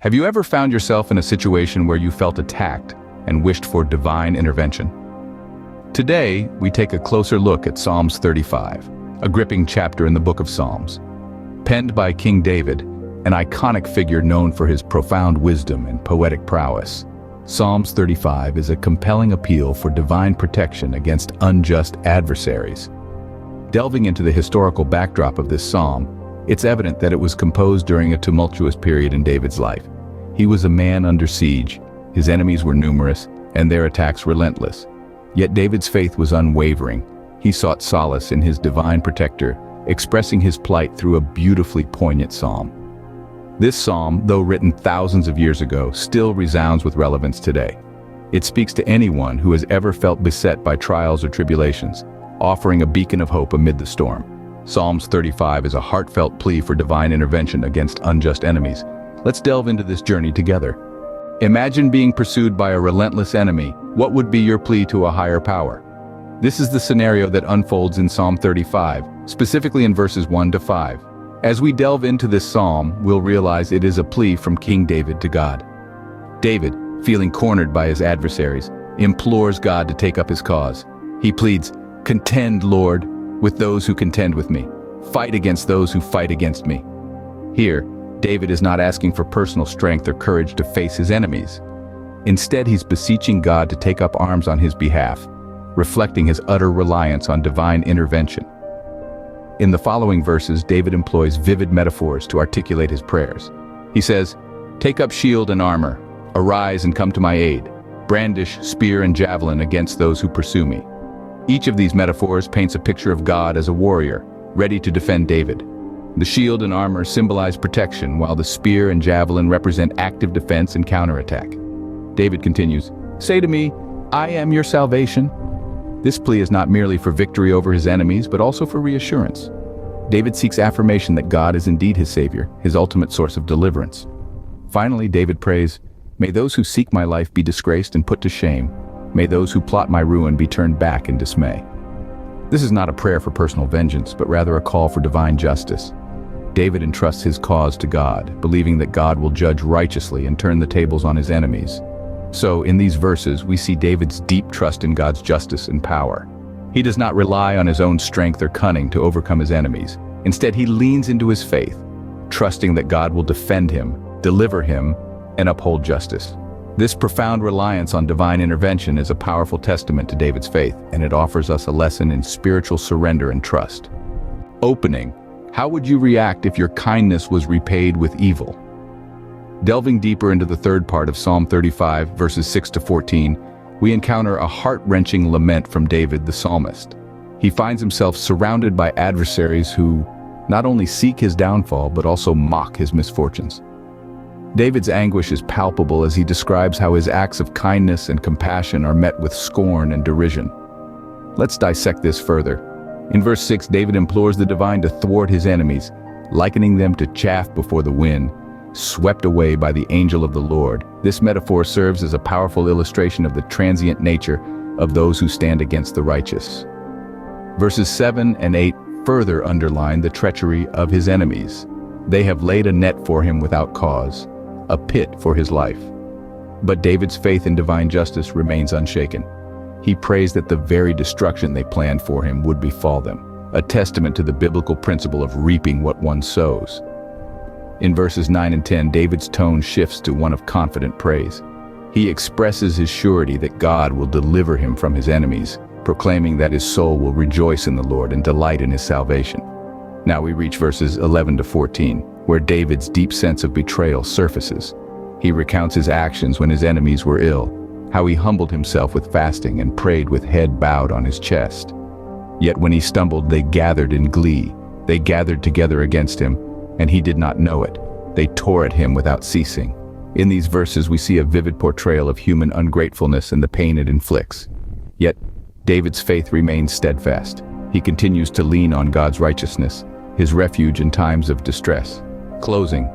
Have you ever found yourself in a situation where you felt attacked and wished for divine intervention? Today, we take a closer look at Psalms 35, a gripping chapter in the book of Psalms. Penned by King David, an iconic figure known for his profound wisdom and poetic prowess, Psalms 35 is a compelling appeal for divine protection against unjust adversaries. Delving into the historical backdrop of this psalm, it's evident that it was composed during a tumultuous period in David's life. He was a man under siege, his enemies were numerous, and their attacks relentless. Yet David's faith was unwavering. He sought solace in his divine protector, expressing his plight through a beautifully poignant psalm. This psalm, though written thousands of years ago, still resounds with relevance today. It speaks to anyone who has ever felt beset by trials or tribulations, offering a beacon of hope amid the storm. Psalms 35 is a heartfelt plea for divine intervention against unjust enemies. Let's delve into this journey together. Imagine being pursued by a relentless enemy. What would be your plea to a higher power? This is the scenario that unfolds in Psalm 35, specifically in verses 1 to 5. As we delve into this psalm, we'll realize it is a plea from King David to God. David, feeling cornered by his adversaries, implores God to take up his cause. He pleads, "Contend, Lord, with those who contend with me. Fight against those who fight against me." Here, David is not asking for personal strength or courage to face his enemies. Instead, he's beseeching God to take up arms on his behalf, reflecting his utter reliance on divine intervention. In the following verses, David employs vivid metaphors to articulate his prayers. He says, "Take up shield and armor. Arise and come to my aid. Brandish spear and javelin against those who pursue me." Each of these metaphors paints a picture of God as a warrior, ready to defend David. The shield and armor symbolize protection, while the spear and javelin represent active defense and counterattack. David continues, "Say to me, I am your salvation." This plea is not merely for victory over his enemies, but also for reassurance. David seeks affirmation that God is indeed his Savior, his ultimate source of deliverance. Finally, David prays, "May those who seek my life be disgraced and put to shame. May those who plot my ruin be turned back in dismay." This is not a prayer for personal vengeance, but rather a call for divine justice. David entrusts his cause to God, believing that God will judge righteously and turn the tables on his enemies. So, in these verses, we see David's deep trust in God's justice and power. He does not rely on his own strength or cunning to overcome his enemies. Instead, he leans into his faith, trusting that God will defend him, deliver him, and uphold justice. This profound reliance on divine intervention is a powerful testament to David's faith, and it offers us a lesson in spiritual surrender and trust. Opening: how would you react if your kindness was repaid with evil? Delving deeper into the third part of Psalm 35, verses 6 to 14, we encounter a heart-wrenching lament from David the psalmist. He finds himself surrounded by adversaries who not only seek his downfall, but also mock his misfortunes. David's anguish is palpable as he describes how his acts of kindness and compassion are met with scorn and derision. Let's dissect this further. In verse 6, David implores the divine to thwart his enemies, likening them to chaff before the wind, swept away by the angel of the Lord. This metaphor serves as a powerful illustration of the transient nature of those who stand against the righteous. Verses 7 and 8 further underline the treachery of his enemies. They have laid a net for him without cause, a pit for his life. But David's faith in divine justice remains unshaken. He prays that the very destruction they planned for him would befall them, a testament to the biblical principle of reaping what one sows. In verses 9 and 10, David's tone shifts to one of confident praise. He expresses his surety that God will deliver him from his enemies, proclaiming that his soul will rejoice in the Lord and delight in his salvation. Now we reach verses 11 to 14, where David's deep sense of betrayal surfaces. He recounts his actions when his enemies were ill, how he humbled himself with fasting and prayed with head bowed on his chest. Yet when he stumbled, they gathered in glee. They gathered together against him, and he did not know it. They tore at him without ceasing. In these verses, we see a vivid portrayal of human ungratefulness and the pain it inflicts. Yet, David's faith remains steadfast. He continues to lean on God's righteousness, his refuge in times of distress. Closing.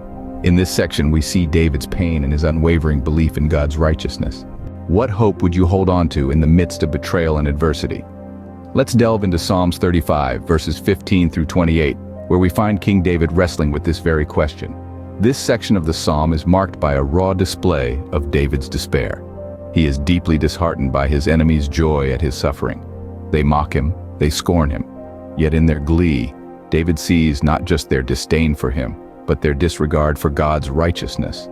In this section, we see David's pain and his unwavering belief in God's righteousness. What hope would you hold on to in the midst of betrayal and adversity? Let's delve into Psalms 35, verses 15 through 28, where we find King David wrestling with this very question. This section of the psalm is marked by a raw display of David's despair. He is deeply disheartened by his enemies' joy at his suffering. They mock him, they scorn him. Yet in their glee, David sees not just their disdain for him, but their disregard for God's righteousness.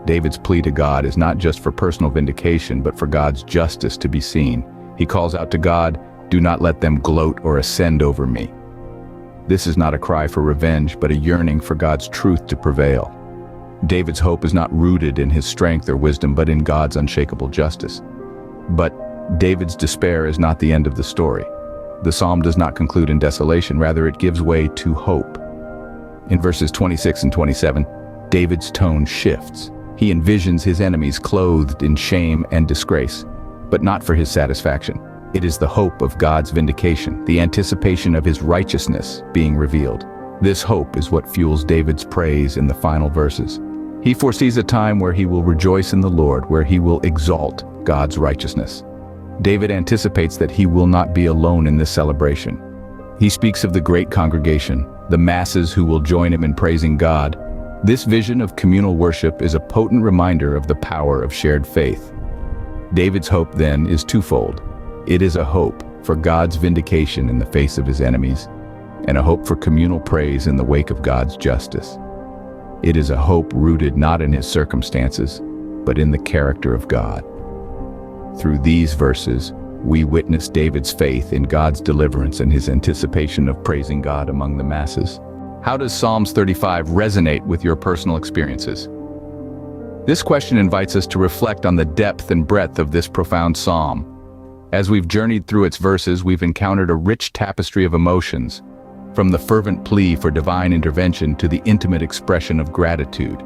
David's plea to God is not just for personal vindication, but for God's justice to be seen. He calls out to God, "Do not let them gloat or ascend over me." This is not a cry for revenge, but a yearning for God's truth to prevail. David's hope is not rooted in his strength or wisdom, but in God's unshakable justice. But David's despair is not the end of the story. The psalm does not conclude in desolation, rather it gives way to hope. In verses 26 and 27, David's tone shifts. He envisions his enemies clothed in shame and disgrace, but not for his satisfaction. It is the hope of God's vindication, the anticipation of his righteousness being revealed. This hope is what fuels David's praise in the final verses. He foresees a time where he will rejoice in the Lord, where he will exalt God's righteousness. David anticipates that he will not be alone in this celebration. He speaks of the great congregation, the masses who will join him in praising God. This vision of communal worship is a potent reminder of the power of shared faith. David's hope, then, is twofold. It is a hope for God's vindication in the face of his enemies, and a hope for communal praise in the wake of God's justice. It is a hope rooted not in his circumstances, but in the character of God. Through these verses, we witness David's faith in God's deliverance and his anticipation of praising God among the masses. How does Psalms 35 resonate with your personal experiences? This question invites us to reflect on the depth and breadth of this profound psalm. As we've journeyed through its verses, we've encountered a rich tapestry of emotions, from the fervent plea for divine intervention to the intimate expression of gratitude.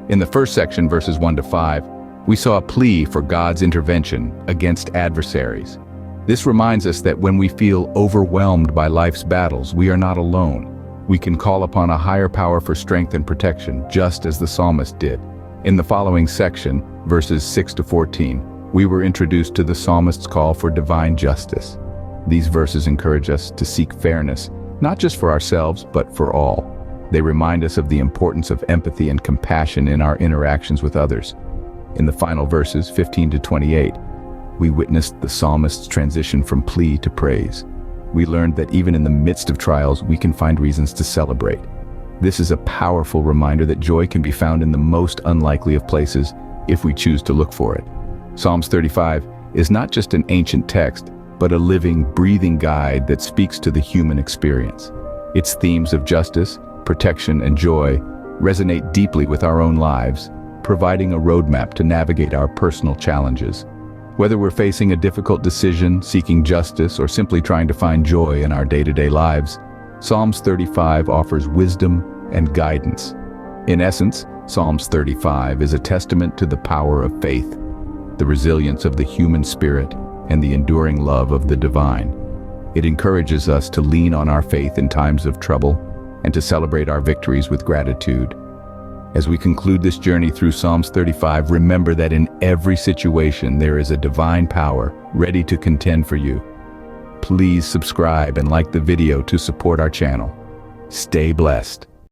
In the first section, verses 1 to 5, we saw a plea for God's intervention against adversaries. This reminds us that when we feel overwhelmed by life's battles, we are not alone. We can call upon a higher power for strength and protection, just as the psalmist did. In the following section, verses 6 to 14, we were introduced to the psalmist's call for divine justice. These verses encourage us to seek fairness, not just for ourselves, but for all. They remind us of the importance of empathy and compassion in our interactions with others. In the final verses, 15 to 28, we witnessed the psalmist's transition from plea to praise. We learned that even in the midst of trials, we can find reasons to celebrate. This is a powerful reminder that joy can be found in the most unlikely of places if we choose to look for it. Psalms 35 is not just an ancient text, but a living, breathing guide that speaks to the human experience. Its themes of justice, protection, and joy resonate deeply with our own lives, providing a roadmap to navigate our personal challenges. Whether we're facing a difficult decision, seeking justice, or simply trying to find joy in our day-to-day lives, Psalms 35 offers wisdom and guidance. In essence, Psalms 35 is a testament to the power of faith, the resilience of the human spirit, and the enduring love of the divine. It encourages us to lean on our faith in times of trouble and to celebrate our victories with gratitude. As we conclude this journey through Psalms 35, remember that in every situation there is a divine power ready to contend for you. Please subscribe and like the video to support our channel. Stay blessed.